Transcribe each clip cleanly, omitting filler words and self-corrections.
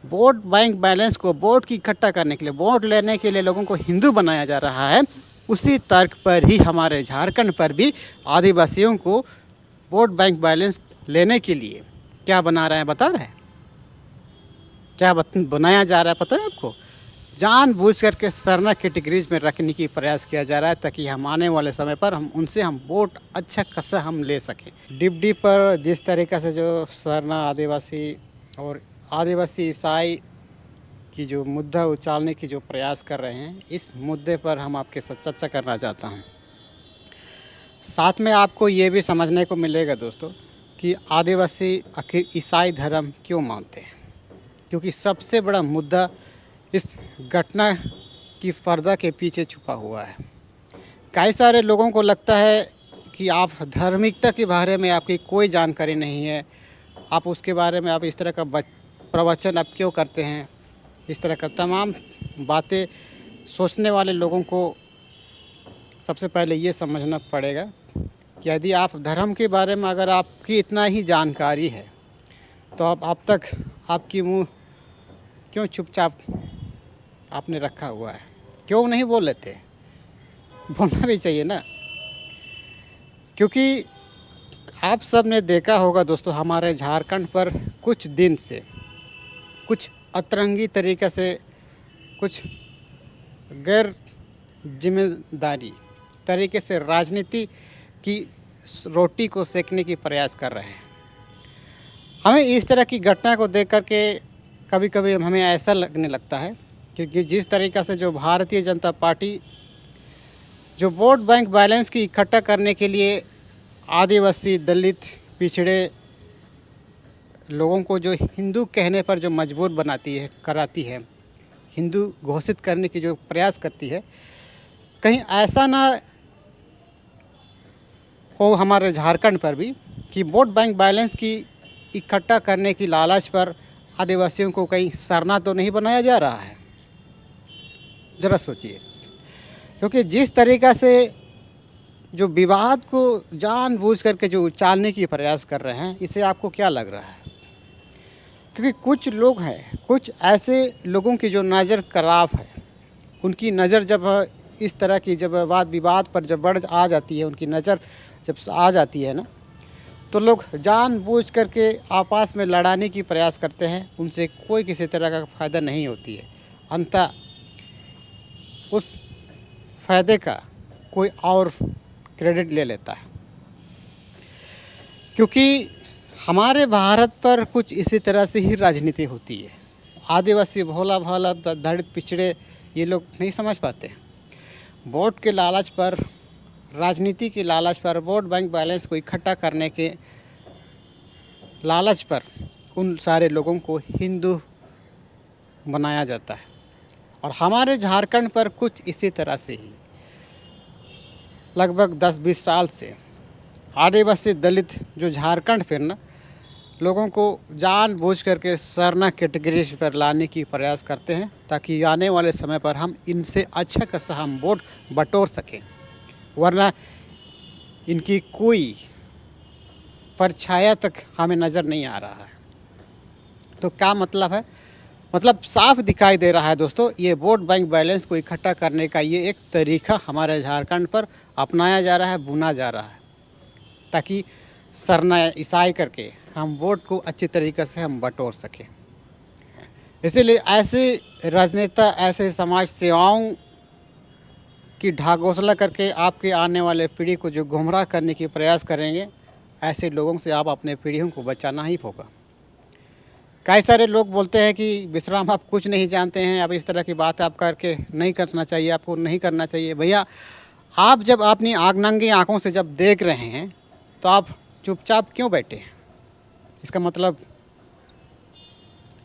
Vote bank balance को vote की इकट्ठा करने के लिए, वोट लेने के लिए लोगों को हिंदू बनाया जा रहा है। उसी तर्क पर ही हमारे झारखंड पर भी आदिवासियों को वोट बैंक बैलेंस लेने के लिए क्या बना रहे हैं, बता रहे हैं क्या बनाया जा रहा है, पता है आपको? जानबूझ करके सरना कैटेगरीज में रखने की प्रयास किया जा रहा है, ताकि हम आने वाले समय पर हम वोट अच्छा खासा हम ले सकें। डिपडी पर जिस तरीक़े से जो सरना आदिवासी और आदिवासी ईसाई की जो मुद्दा उछालने की जो प्रयास कर रहे हैं, इस मुद्दे पर हम आपके साथ चर्चा करना चाहता हूँ। साथ में आपको ये भी समझने को मिलेगा दोस्तों कि आदिवासी आखिर ईसाई धर्म क्यों मानते हैं, क्योंकि सबसे बड़ा मुद्दा इस घटना की पर्दा के पीछे छुपा हुआ है। कई सारे लोगों को लगता है कि आप धार्मिकता के बारे में आपकी कोई जानकारी नहीं है, आप उसके बारे में आप इस तरह का प्रवचन आप क्यों करते हैं। इस तरह का तमाम बातें सोचने वाले लोगों को सबसे पहले ये समझना पड़ेगा कि यदि आप धर्म के बारे में अगर आपकी इतना ही जानकारी है, तो अब तक आपकी मुँह क्यों चुपचाप आपने रखा हुआ है, क्यों नहीं बोल लेते? बोलना भी चाहिए ना। क्योंकि आप सब ने देखा होगा दोस्तों, हमारे झारखंड पर कुछ दिन से कुछ अतरंगी तरीक़े से, कुछ गैर जिम्मेदारी तरीके से राजनीति की रोटी को सेकने की प्रयास कर रहे हैं। हमें इस तरह की घटना को देख कर के कभी कभी हमें ऐसा लगने लगता है कि जिस तरीक़े से जो भारतीय जनता पार्टी जो वोट बैंक बैलेंस की इकट्ठा करने के लिए आदिवासी, दलित, पिछड़े लोगों को जो हिंदू कहने पर जो मजबूर कराती है, हिंदू घोषित करने की जो प्रयास करती है, कहीं ऐसा ना हो हमारे झारखंड पर भी कि वोट बैंक बैलेंस की इकट्ठा करने की लालच पर आदिवासियों को कहीं सरना तो नहीं बनाया जा रहा है। ज़रा सोचिए, क्योंकि जिस तरीक़ा से जो विवाद को जानबूझ करके जो उछालने की प्रयास कर रहे हैं, इससे आपको क्या लग रहा है? क्योंकि कुछ लोग हैं, कुछ ऐसे लोगों की जो नज़र खराब है, उनकी नज़र जब इस तरह की जब वाद विवाद पर जब बढ़ आ जाती है, उनकी नज़र जब आ जाती है ना, तो लोग जानबूझ करके आपस में लड़ाने की प्रयास करते हैं। उनसे कोई किसी तरह का फ़ायदा नहीं होती है। अंततः उस फ़ायदे का कोई और क्रेडिट ले लेता है। क्योंकि हमारे भारत पर कुछ इसी तरह से ही राजनीति होती है। आदिवासी, भोला भाला, दलित, पिछड़े, ये लोग नहीं समझ पाते। वोट के लालच पर, राजनीति के लालच पर, वोट बैंक बैलेंस को इकट्ठा करने के लालच पर उन सारे लोगों को हिंदू बनाया जाता है। और हमारे झारखंड पर कुछ इसी तरह से ही लगभग 10-20 साल से आदिवासी, दलित जो झारखंड फिर ना लोगों को जानबूझ करके सरना कैटेगरी पर लाने की प्रयास करते हैं, ताकि आने वाले समय पर हम इनसे अच्छा खासा हम वोट बटोर सकें, वरना इनकी कोई परछाया तक हमें नज़र नहीं आ रहा है। तो क्या मतलब है? मतलब साफ दिखाई दे रहा है दोस्तों, ये वोट बैंक बैलेंस को इकट्ठा करने का ये एक तरीक़ा हमारे झारखंड पर अपनाया जा रहा है, बुना जा रहा है, ताकि सरना ईसाई करके हम वोट को अच्छी तरीक़े से हम बटोर सकें। इसीलिए ऐसे राजनेता, ऐसे समाज सेवाओं की ढागोसला करके आपके आने वाले पीढ़ी को जो गुमराह करने की प्रयास करेंगे, ऐसे लोगों से आप अपने पीढ़ियों को बचाना ही होगा। कई सारे लोग बोलते हैं कि विश्राम आप कुछ नहीं जानते हैं, अब इस तरह की बात आप करके नहीं करना चाहिए, आपको नहीं करना चाहिए। भैया, आप जब अपनी नंगी आँखों से जब देख रहे हैं, तो आप चुपचाप क्यों बैठे हैं? इसका मतलब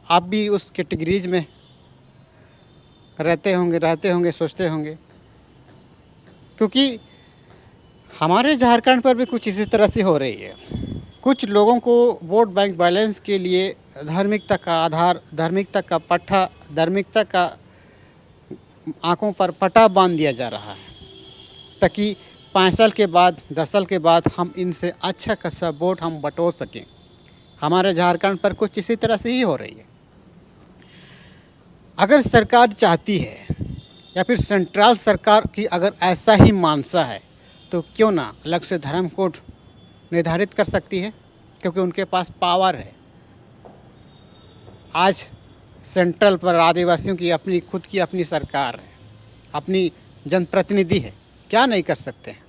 आप भी उस कैटेगरीज में रहते होंगे, सोचते होंगे। क्योंकि हमारे झारखंड पर भी कुछ इसी तरह से हो रही है। कुछ लोगों को वोट बैंक बैलेंस के लिए धार्मिकता का आधार, धार्मिकता का पट्टा, धार्मिकता का आँखों पर पट्टा बांध दिया जा रहा है, ताकि 5 साल के बाद, 10 साल के बाद हम इनसे अच्छा खासा वोट हम बटोर सकें। हमारे झारखंड पर कुछ इसी तरह से ही हो रही है। अगर सरकार चाहती है या फिर सेंट्रल सरकार की अगर ऐसा ही मानसा है तो क्यों ना अलग से धर्म कोड निर्धारित कर सकती है, क्योंकि उनके पास पावर है। आज सेंट्रल पर आदिवासियों की अपनी खुद की अपनी सरकार है, अपनी जनप्रतिनिधि है, क्या नहीं कर सकते हैं।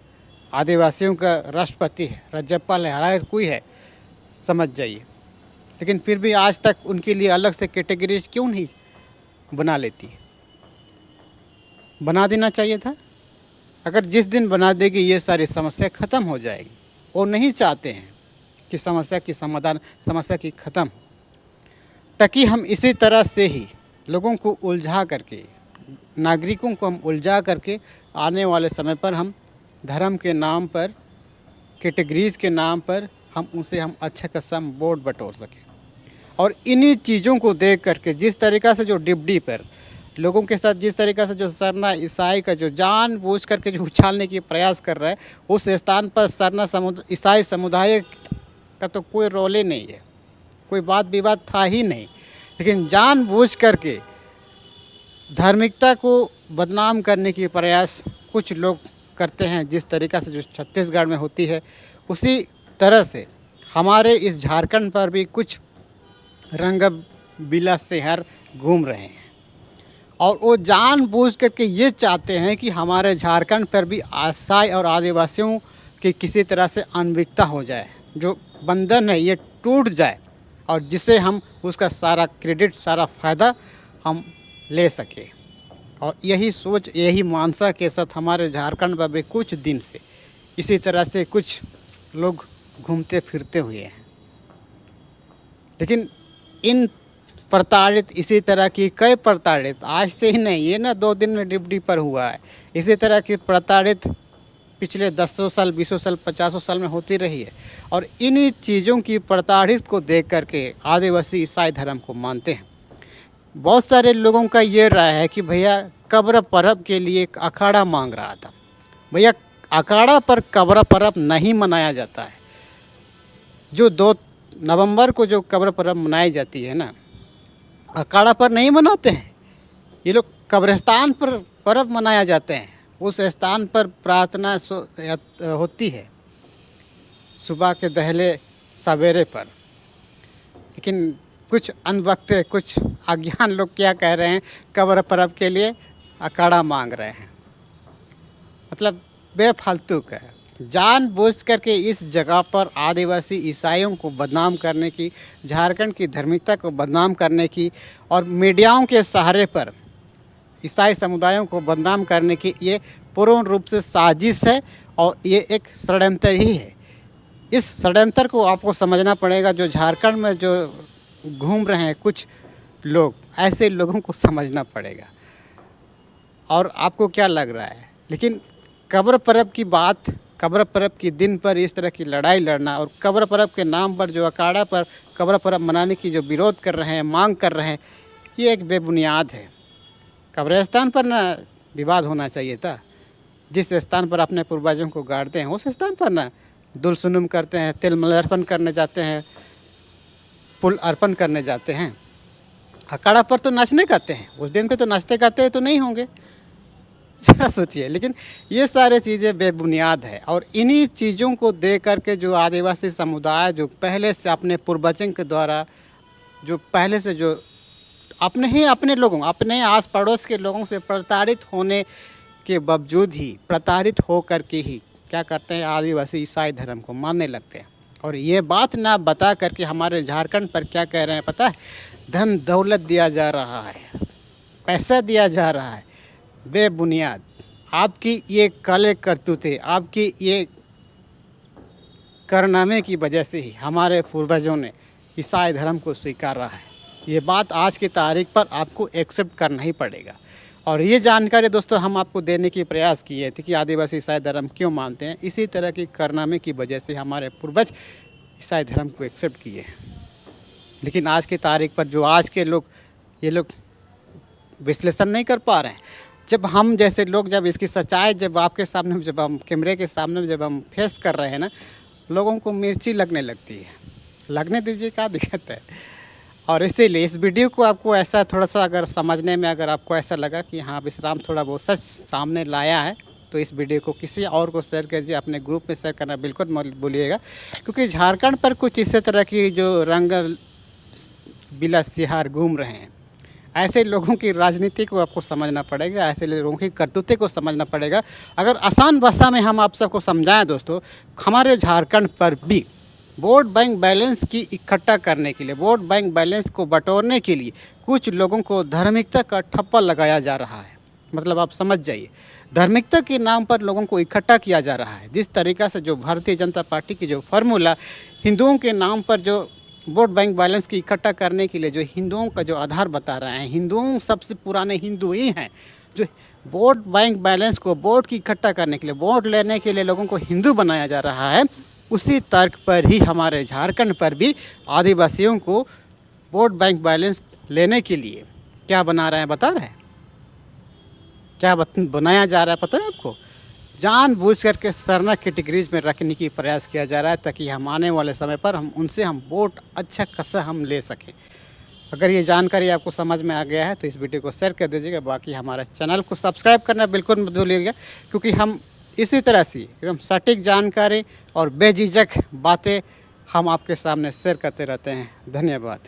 आदिवासियों का राष्ट्रपति है, राज्यपाल है, हर कोई है, समझ जाइए। लेकिन फिर भी आज तक उनके लिए अलग से कैटेगरीज क्यों नहीं बना लेती है? बना देना चाहिए था। अगर जिस दिन बना देगी ये सारी समस्या ख़त्म हो जाएगी। वो नहीं चाहते हैं कि समस्या की ख़त्म हो, ताकि हम इसी तरह से ही लोगों को उलझा करके, नागरिकों को हम उलझा करके आने वाले समय पर हम धर्म के नाम पर, कैटेगरीज़ के नाम पर हम अच्छा खासा वोट बटोर सकें। और इन्हीं चीज़ों को देख करके जिस तरीक़ा से जो डिप्टी पर लोगों के साथ जिस तरीक़ा से जो सरना ईसाई का जो जानबूझ करके जो उछालने की प्रयास कर रहा है, उस स्थान पर सरना ईसाई समुदाय का तो कोई रोल ही नहीं है, कोई बात विवाद था ही नहीं। लेकिन जानबूझ करके धार्मिकता को बदनाम करने की प्रयास कुछ लोग करते हैं, जिस तरीक़ा से जो छत्तीसगढ़ में होती है उसी तरह से हमारे इस झारखंड पर भी कुछ रंग बिला शहर घूम रहे हैं। और वो जानबूझ करके ये चाहते हैं कि हमारे झारखंड पर भी ईसाई और आदिवासियों की किसी तरह से अनभिज्ञता हो जाए, जो बंधन है ये टूट जाए, और जिससे हम उसका सारा क्रेडिट, सारा फ़ायदा हम ले सके। और यही सोच, यही मानसा के साथ हमारे झारखंड में भी कुछ दिन से इसी तरह से कुछ लोग घूमते फिरते हुए हैं। लेकिन इन प्रताड़ित, इसी तरह की कई प्रताड़ित, आज से ही नहीं, ये ना 2 दिन में डिप्टी पर हुआ है, इसी तरह की प्रताड़ित पिछले 10 साल, 20 साल, 50 साल में होती रही है। और इन्हीं चीज़ों की प्रताड़ित को देख करके आदिवासी ईसाई धर्म को मानते हैं। बहुत सारे लोगों का ये राय है कि भैया कब्र परब के लिए एक अखाड़ा मांग रहा था। भैया अखाड़ा पर कब्र परब नहीं मनाया जाता है। जो 2 नवंबर को जो कब्र परब मनाई जाती है ना, अखाड़ा पर नहीं मनाते हैं ये लोग, कब्रिस्तान पर पर्व मनाया जाते हैं। उस स्थान पर प्रार्थना होती है सुबह के दहले सवेरे पर। लेकिन कुछ अनवक्त, कुछ अज्ञान लोग क्या कह रहे हैं, कब्र परब के लिए अखाड़ा मांग रहे हैं। मतलब बेफालतू का है। जानबूझ करके इस जगह पर आदिवासी ईसाइयों को बदनाम करने की, झारखंड की धार्मिकता को बदनाम करने की, और मीडियाओं के सहारे पर ईसाई समुदायों को बदनाम करने की ये पूर्ण रूप से साजिश है, और ये एक षड्यंत्र ही है। इस षड्यंत्र को आपको समझना पड़ेगा। जो झारखंड में जो घूम रहे हैं कुछ लोग, ऐसे लोगों को समझना पड़ेगा। और आपको क्या लग रहा है, लेकिन कब्र परब की बात, कब्र परब के दिन पर इस तरह की लड़ाई लड़ना, और कब्र परब के नाम पर जो अखाड़ा पर कब्र परब मनाने की जो विरोध कर रहे हैं, मांग कर रहे हैं, ये एक बेबुनियाद है। कब्रिस्तान पर ना विवाद होना चाहिए था। जिस स्थान पर अपने पूर्वजों को गाड़ते हैं उस स्थान पर ना दुलसुनुम करते हैं, तिल अर्पण करने जाते हैं, फूल अर्पण करने जाते हैं। अखाड़ा पर तो नाचने गाते हैं, उस दिन पे तो नाचते गाते हैं तो नहीं होंगे, जरा सोचिए। लेकिन ये सारी चीज़ें बेबुनियाद है। और इन्हीं चीज़ों को देख करके जो आदिवासी समुदाय, जो पहले से अपने पूर्वजों के द्वारा, जो पहले से जो अपने लोगों, अपने आस पड़ोस के लोगों से प्रताड़ित होने के बावजूद ही, प्रताड़ित हो करके ही क्या करते हैं, आदिवासी ईसाई धर्म को मानने लगते हैं। और ये बात ना बता करके हमारे झारखंड पर क्या कह रहे हैं पता है, धन दौलत दिया जा रहा है, पैसा दिया जा रहा है। बेबुनियाद आपकी ये काले करतूतें, आपकी ये कारनामे की वजह से ही हमारे पूर्वजों ने ईसाई धर्म को स्वीकारा है। ये बात आज की तारीख पर आपको एक्सेप्ट करना ही पड़ेगा। और ये जानकारी दोस्तों हम आपको देने की प्रयास किए थे कि आदिवासी ईसाई धर्म क्यों मानते हैं। इसी तरह की कारनामे की वजह से हमारे पूर्वज ईसाई धर्म को एक्सेप्ट किए हैं। लेकिन आज की तारीख पर जो आज के लोग, ये लोग विश्लेषण नहीं कर पा रहे हैं। जब हम जैसे लोग, जब इसकी सच्चाई जब आपके सामने, जब हम कैमरे के सामने जब हम फेस कर रहे हैं ना, लोगों को मिर्ची लगने लगती है। लगने दीजिए, क्या दिक्कत है। और इसीलिए इस वीडियो को आपको ऐसा थोड़ा सा अगर समझने में अगर आपको ऐसा लगा कि हाँ विश्राम थोड़ा बहुत सच सामने लाया है, तो इस वीडियो को किसी और को शेयर कीजिए, अपने ग्रुप में शेयर करना बिल्कुल मत भूलिएगा। क्योंकि झारखंड पर कुछ इसी तरह की जो रंग बिला सिहार घूम रहे हैं, ऐसे लोगों की राजनीति को आपको समझना पड़ेगा, ऐसे लोगों की करतूतें को समझना पड़ेगा। अगर आसान भाषा में हम आप सबको समझाएं दोस्तों, हमारे झारखंड पर भी वोट बैंक बैलेंस की इकट्ठा करने के लिए, वोट बैंक बैलेंस को बटोरने के लिए कुछ लोगों को धार्मिकता का ठप्पा लगाया जा रहा है। मतलब आप समझ जाइए, धार्मिकता के नाम पर लोगों को इकट्ठा किया जा रहा है। जिस तरीक़ा से जो भारतीय जनता पार्टी की जो फार्मूला हिंदुओं के नाम पर जो वोट बैंक बैलेंस की इकट्ठा करने के लिए जो हिंदुओं का जो आधार बता रहे हैं, हिंदुओं सबसे पुराने हिंदू ही हैं जो वोट बैंक बैलेंस को वोट की इकट्ठा करने के लिए, वोट लेने के लिए लोगों को हिंदू बनाया जा रहा है। उसी तर्क पर ही हमारे झारखंड पर भी आदिवासियों को वोट बैंक बैलेंस लेने के लिए क्या बना रहे हैं, बता रहे हैं क्या बनाया जा रहा है पता है आपको? जानबूझ करके सरना कैटेगरीज में रखने की प्रयास किया जा रहा है, ताकि हम आने वाले समय पर हम उनसे वोट अच्छा खासा हम ले सकें। अगर ये जानकारी आपको समझ में आ गया है तो इस वीडियो को शेयर कर दीजिएगा। बाकी हमारे चैनल को सब्सक्राइब करना बिल्कुल मत भूलिएगा, क्योंकि हम इसी तरह से एकदम सटीक जानकारी और बेझिझक बातें हम आपके सामने शेयर करते रहते हैं। धन्यवाद।